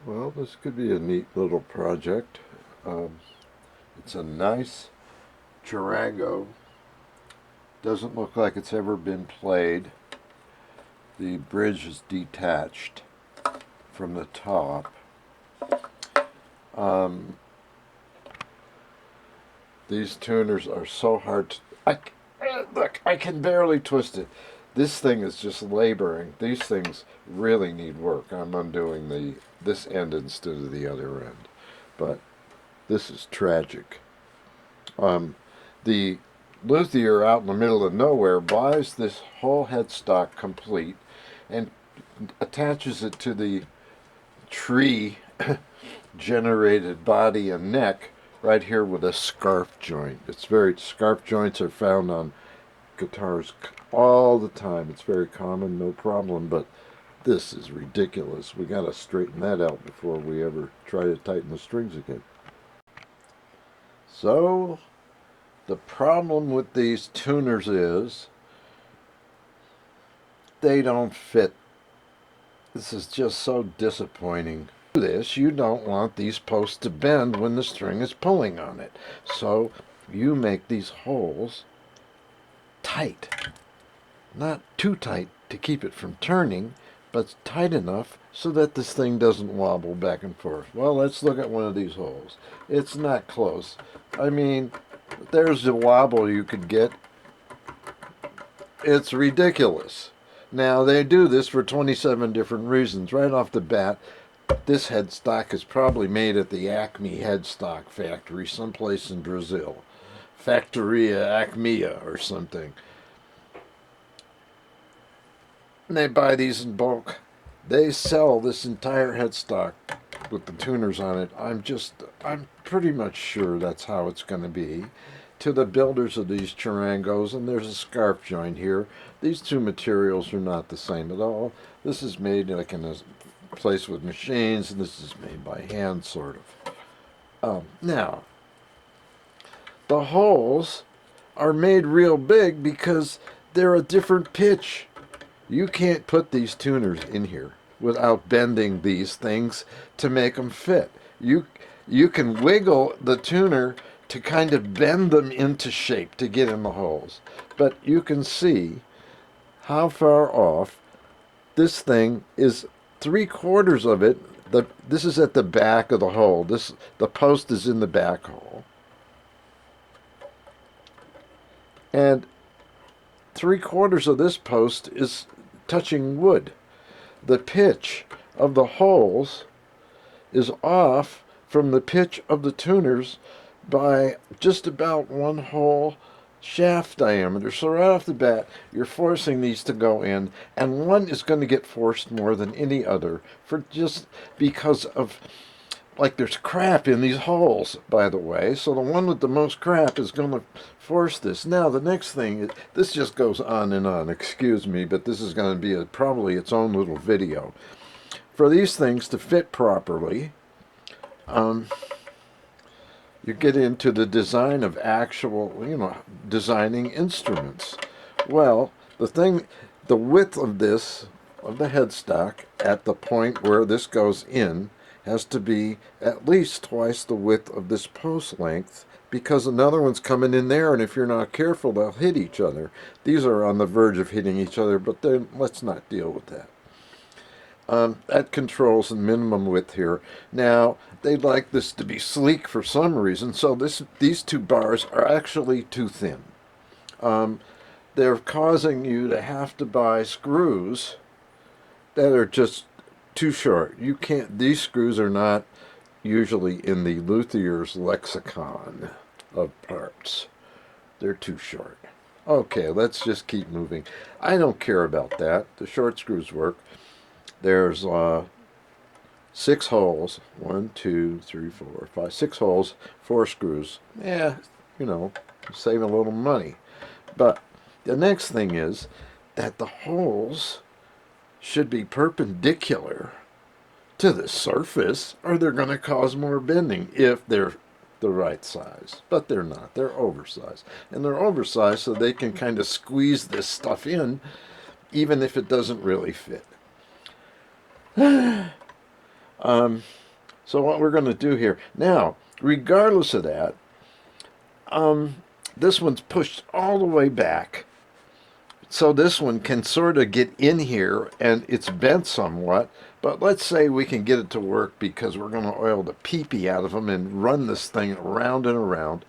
Well, this could be a neat little project. It's a nice Charango. Doesn't look like it's ever been played. The bridge is detached from the top. Um, these tuners are so hard to... look, I can barely twist it. This thing is just laboring. These things really need work. I'm undoing this end instead of the other end. But this is tragic. The luthier out in the middle of nowhere buys this whole headstock complete and attaches it to the tree generated body and neck right here with a scarf joint. Scarf joints are found on guitars all the time. It's very common, no problem, but this is ridiculous. We got to straighten that out before we ever try to tighten the strings again. So the problem with these tuners is they don't fit. This is just so disappointing. You don't want these posts to bend when the string is pulling on it. So you make these holes tight. Not too tight to keep it from turning, but tight enough so that this thing doesn't wobble back and forth. Well, let's look at one of these holes. It's not close. I mean, there's a wobble you could get. It's ridiculous. Now, they do this for 27 different reasons. Right off the bat, this headstock is probably made at the Acme Headstock factory someplace in Brazil. Factoria Acmea or something. And they buy these in bulk. They sell this entire headstock with the tuners on it. I'm pretty much sure that's how it's going to be. To the builders of these Charangos, and there's a scarf joint here. These two materials are not the same at all. This is made like in a place with machines, and this is made by hand, sort of. Now, the holes are made real big because they're a different pitch. You can't put these tuners in here without bending these things to make them fit. You can wiggle the tuner to kind of bend them into shape to get in the holes. But you can see how far off this thing is. 3/4 of it, this is at the back of the hole. The post is in the back hole. And 3/4 of this post is touching wood. The pitch of the holes is off from the pitch of the tuners by just about one whole shaft diameter. So right off the bat, you're forcing these to go in, and one is going to get forced more than any other for just because of, like, there's crap in these holes, by the way. So the one with the most crap is going to force this. Now, the next thing, this just goes on and on. Excuse me, but this is going to be probably its own little video. For these things to fit properly, you get into the design of actual, designing instruments. Well, the width of the headstock at the point where this goes in has to be at least twice the width of this post length, because another one's coming in there, and if you're not careful, they'll hit each other. These are on the verge of hitting each other, but then let's not deal with that. That controls the minimum width here. Now, they'd like this to be sleek for some reason, so these two bars are actually too thin. They're causing you to have to buy screws that are just too short. These screws are not usually in the luthier's lexicon of parts. They're too short. Okay, let's just keep moving. I don't care about that. The short screws work. There's 6 holes. 1, 2, 3, 4, 5, 6 holes, 4 screws. Yeah, save a little money. But the next thing is that the holes should be perpendicular to the surface, or they're going to cause more bending if they're the right size. But they're not. They're oversized. And they're oversized so they can kind of squeeze this stuff in, even if it doesn't really fit. So what we're going to do here now, regardless of that, this one's pushed all the way back. So this one can sort of get in here and it's bent somewhat, but let's say we can get it to work because we're going to oil the pee-pee out of them and run this thing around and around.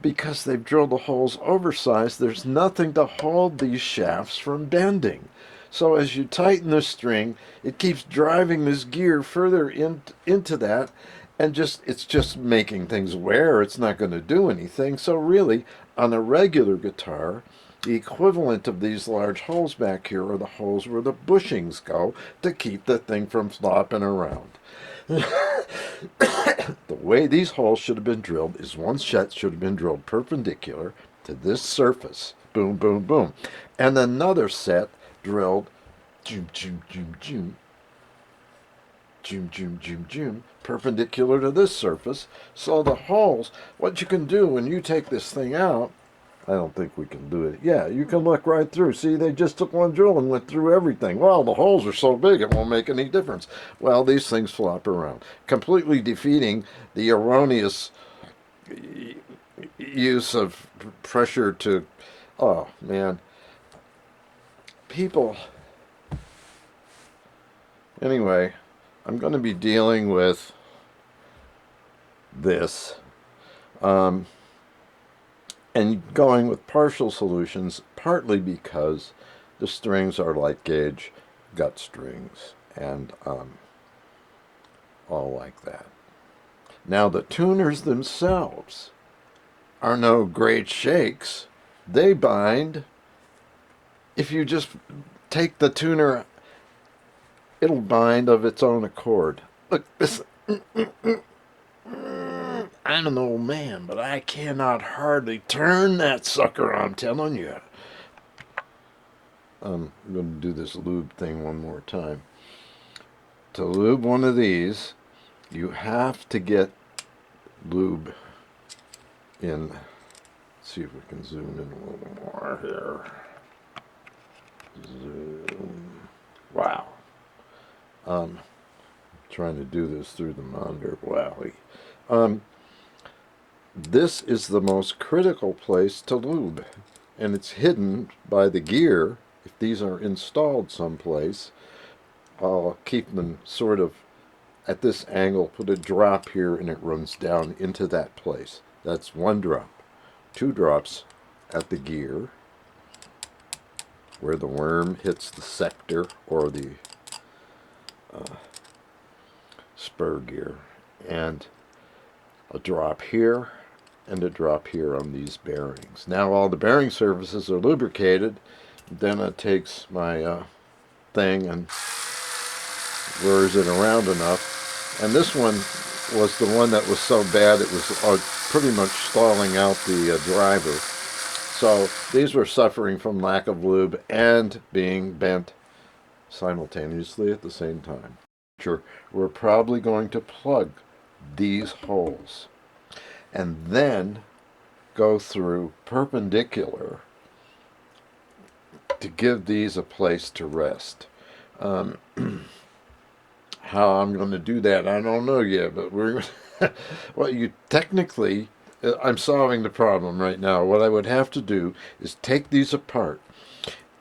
Because they've drilled the holes oversized, there's nothing to hold these shafts from bending. So as you tighten the string, it keeps driving this gear further into that, and it's just making things wear. It's not going to do anything. So really, on a regular guitar, the equivalent of these large holes back here are the holes where the bushings go to keep the thing from flopping around. The way these holes should have been drilled is one set should have been drilled perpendicular to this surface. Boom, boom, boom. And another set drilled zoom, zoom, zoom, zoom, zoom, zoom, zoom, zoom, perpendicular to this surface. So the holes, what you can do when you take this thing out, I don't think we can do it. Yeah, you can look right through. See, they just took one drill and went through everything. Well, the holes are so big it won't make any difference. Well, these things flop around, completely defeating the erroneous use of pressure to, oh, man. People, anyway, I'm going to be dealing with this. And going with partial solutions, partly because the strings are light gauge gut strings and all like that. Now the tuners themselves are no great shakes. They bind. If you just take the tuner, it'll bind of its own accord. Look, this. I'm an old man, but I cannot hardly turn that sucker, I'm telling you. I'm going to do this lube thing one more time. To lube one of these, you have to get lube in. Let's see if we can zoom in a little more here. Zoom. Wow. Trying to do this through the monitor. Wowie. This is the most critical place to lube, and it's hidden by the gear. If these are installed someplace, I'll keep them sort of at this angle, put a drop here, and it runs down into that place. That's one drop. Two drops at the gear, where the worm hits the sector or the spur gear, and a drop here and a drop here on these bearings. Now all the bearing surfaces are lubricated. Then it takes my thing and whirs it around enough. And this one was the one that was so bad it was pretty much stalling out the driver. So these were suffering from lack of lube and being bent simultaneously at the same time. We're probably going to plug these holes and then go through perpendicular to give these a place to rest. How I'm going to do that, I don't know yet, but we're well, you technically, I'm solving the problem right now. What I would have to do is take these apart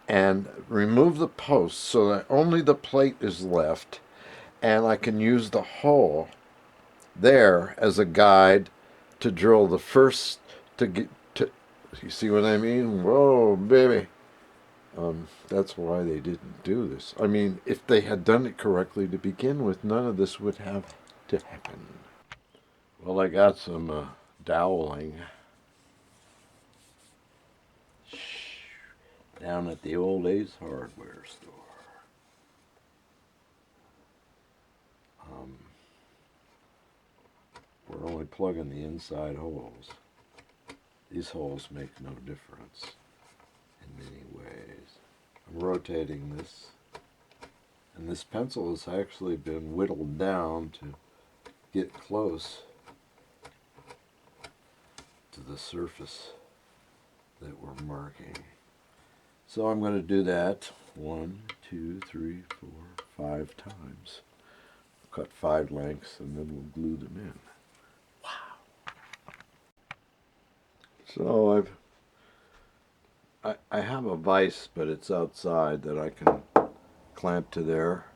and remove the posts so that only the plate is left, and I can use the hole there as a guide to drill the first to get to. You see what I mean? Whoa, baby. That's why they didn't do this. I mean, if they had done it correctly to begin with, none of this would have to happen. Well, I got some doweling down at the old Ace hardware store. We're only plugging the inside holes. These holes make no difference in many ways. I'm rotating this, and this pencil has actually been whittled down to get close to the surface that we're marking. So I'm going to do that 1, 2, 3, 4, 5 times. Cut 5 lengths and then we'll glue them in. Wow. So I have a vise, but it's outside, that I can clamp to there.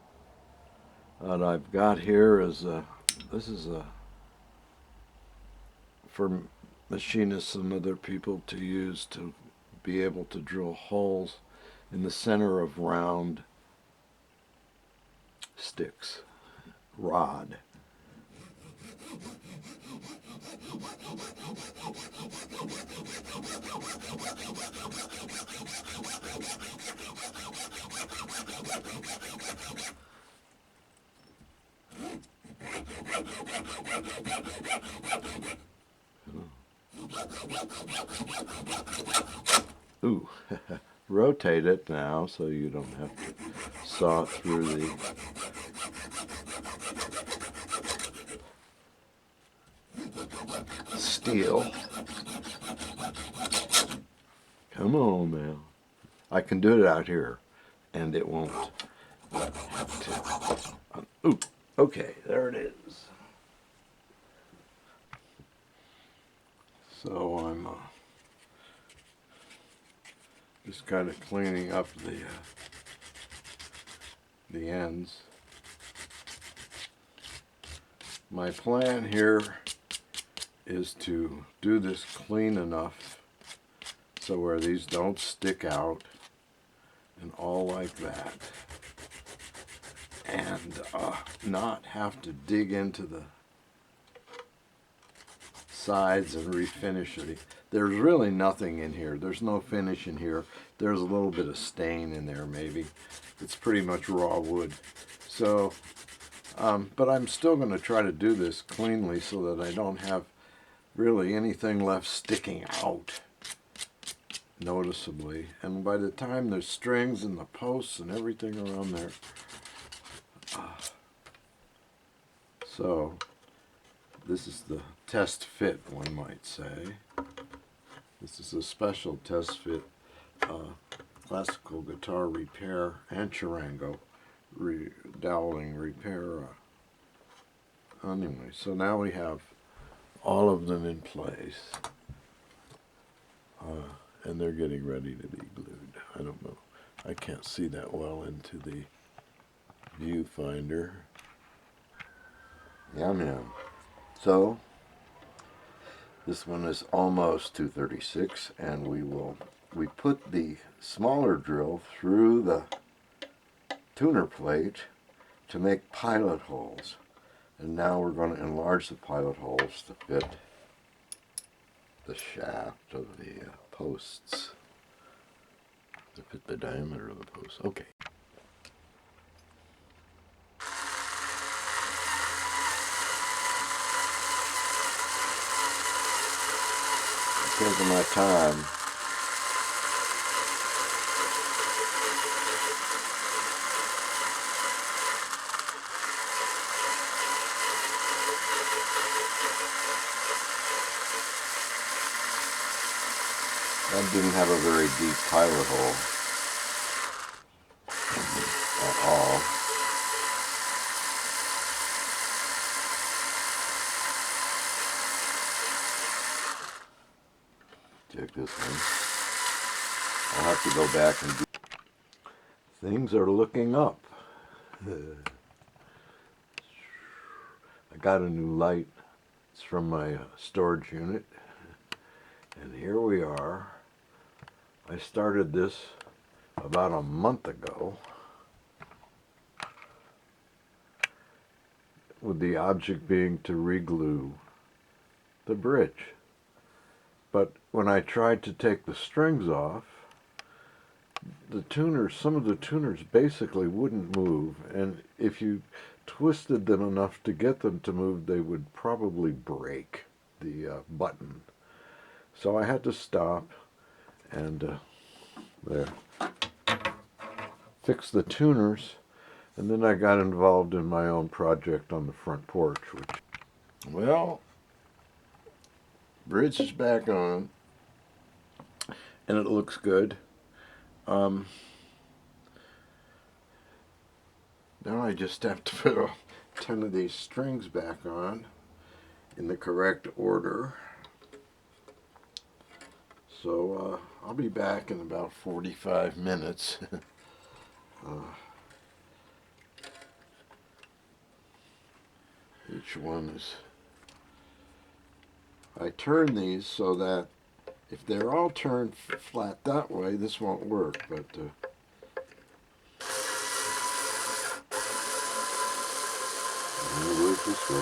What I've got here is this is for machinists and other people to use to be able to drill holes in the center of round sticks, rod. Ooh, rotate it now so you don't have to saw through the steel. Come on now. I can do it out here and it won't have to. Ooh, okay, there it is. So I'm just kind of cleaning up the ends. My plan here is to do this clean enough so where these don't stick out and all like that, and not have to dig into the sides and refinish it. There's really nothing in here. There's no finish in here. There's a little bit of stain in there maybe. It's pretty much raw wood. So, but I'm still going to try to do this cleanly so that I don't have really anything left sticking out noticeably. And by the time there's strings and the posts and everything around there, so this is the test fit, one might say. This is a special test fit, classical guitar repair and Charango doweling repair. Anyway, so now we have all of them in place, and they're getting ready to be glued. I don't know. I can't see that well into the viewfinder. Yum yum. So this one is almost 236, and we put the smaller drill through the tuner plate to make pilot holes, and now we're going to enlarge the pilot holes to fit the shaft of the posts, to fit the diameter of the posts. Okay. Taking my time. That didn't have a very deep pilot hole at all. Check this one. I'll have to go back and do. Things are looking up. I got a new light. It's from my storage unit. And here we are. I started this about a month ago with the object being to reglue the bridge. But when I tried to take the strings off, the tuners, some of the tuners basically wouldn't move, and if you twisted them enough to get them to move, they would probably break the button. So I had to stop and fix the tuners, and then I got involved in my own project on the front porch, which, well, bridge is back on, and it looks good. Um, now I just have to put 10 of these strings back on in the correct order. So I'll be back in about 45 minutes. Each one is... I turn these so that if they're all turned flat that way, this won't work, but it'll work this way.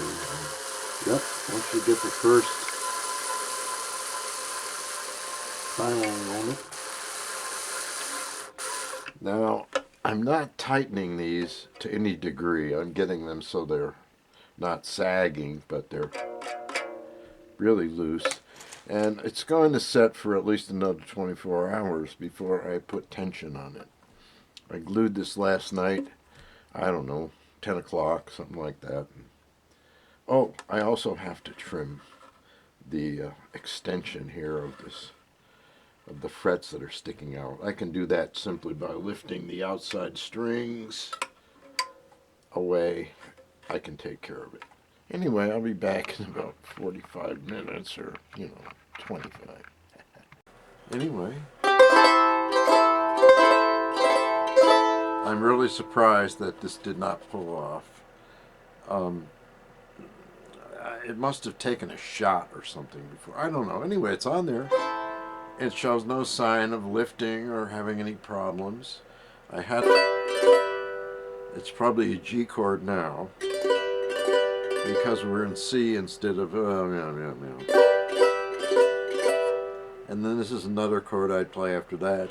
Yep, once you get the first firing on it. Now, I'm not tightening these to any degree. I'm getting them so they're not sagging, but they're really loose. And it's going to set for at least another 24 hours before I put tension on it. I glued this last night, I don't know, 10 o'clock, something like that. Oh, I also have to trim the extension here of the frets that are sticking out. I can do that simply by lifting the outside strings away. I can take care of it. Anyway, I'll be back in about 45 minutes or, 25. Anyway, I'm really surprised that this did not pull off. It must have taken a shot or something before. I don't know. Anyway, it's on there. It shows no sign of lifting or having any problems. It's probably a G chord now because we're in C instead of And then this is another chord I'd play after that.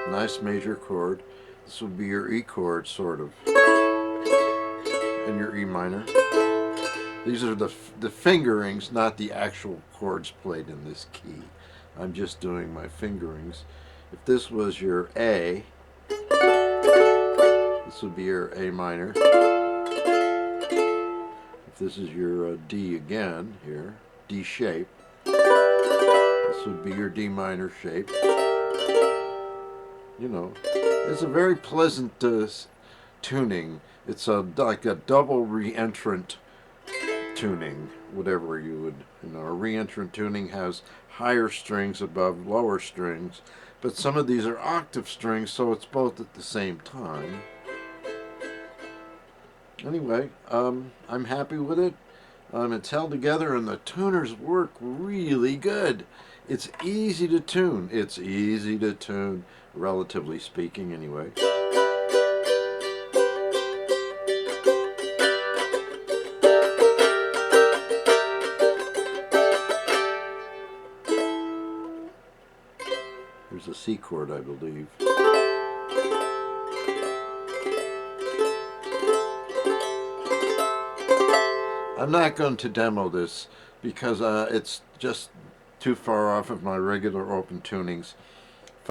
Nice major chord. This would be your E chord, sort of, and your E minor. These are the fingerings, not the actual chords played in this key. I'm just doing my fingerings. If this was your A, this would be your A minor. If this is your D again, here, D shape, this would be your D minor shape. It's a very pleasant tuning. It's like a double reentrant tuning, whatever you would, a reentrant tuning has higher strings above lower strings, but some of these are octave strings, so it's both at the same time. Anyway, I'm happy with it. It's held together and the tuners work really good. It's easy to tune. It's easy to tune, relatively speaking, anyway. There's a C chord, I believe. I'm not going to demo this because it's just too far off of my regular open tunings.